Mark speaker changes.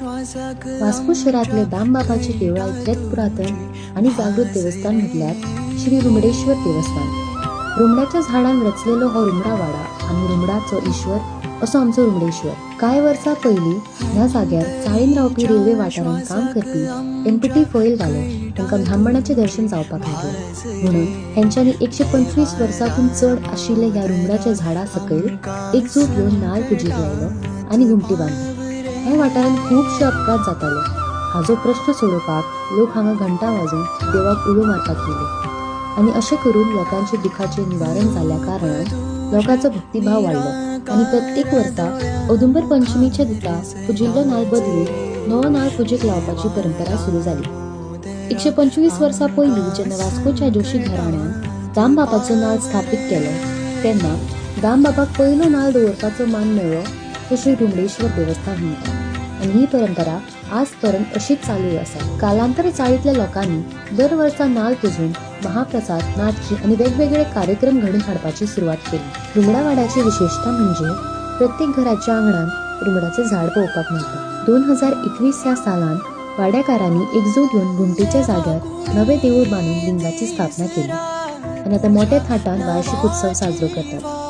Speaker 1: वास्को शहरातले दामबाबाचे देवळा इतलेच पुरातन आणि जागृत देवस्थान म्हटल्यार श्री रुमडेश्वर देवस्थान. रुमडाच्या झाडान रचलेलो हो रुमडा वाडा आणि रुमडाचो ईश्वर असो आमचो रुमडेश्वर. कांय वर्सां पयलीं ह्या जाग्यार चाळीन रावपी रेल्वे वाठारांत काम करपी एमपीटी फॉयल घालो तांकां ब्राह्मणाचें दर्शन जावपाक लागलें. म्हणून हेंच्यांनी 125 वर्सांकून चड आशिल्ले ह्या रुमडाच्या झाडा सकयल एकजूट येवन नाल्ल पुजेक लायलो आनी घुमटी बांदली. ह्या वाठारांत खुबशे अपघात जाताले. हाजो प्रश्न सोडोवपाक लोक हांगा घंटा वाजोवन देवाक उलो मारपाक गेले आनी अशें करून लोकांचे दुखाचें निवारण जाल्ल्या कारणान लोकांचो भक्तिभाव वाडलो आनी प्रत्येक वर्सा औदुंबर पंचमीच्या दिसा पुजिल्लो नाल्ल बदलून नवो नाल्ल पुजेक लावपाची परंपरा सुरू जाली. 125 वर्सां पयलीं जेन्ना वास्कोच्या जोशी घराण्यान दामबाबाचो नाल्ल स्थापीत केलो तेन्ना दामबाबाक पयलो नाल्ल दवरपाचो मान मेळ्ळो तो श्री रुमडेश्वर देवस्थान हांगा. आनी ही परंपरा आज पर्यंत अशीच चालू आसा. कालांतर चाळीतल्या लोकांनी दर वर्सा नाल्ल पुजून महाप्रसाद, नाच आनी वेगवेगळे कार्यक्रम घडून हाडपाची सुरवात केली. रुमडा वाड्याची विशेषता म्हणजे प्रत्येक घराच्या आंगणान रुमडाचें झाड पळोवपाक मेळटा. 2021 ह्या सालान वाड्याकारांनी एकजूट येवन घुमटीच्या जाग्यार नवे देवूळ बांदून लिंगाची स्थापना केली आनी आतां मोठ्या थाटान वार्षिक उत्सव साजरो करतात.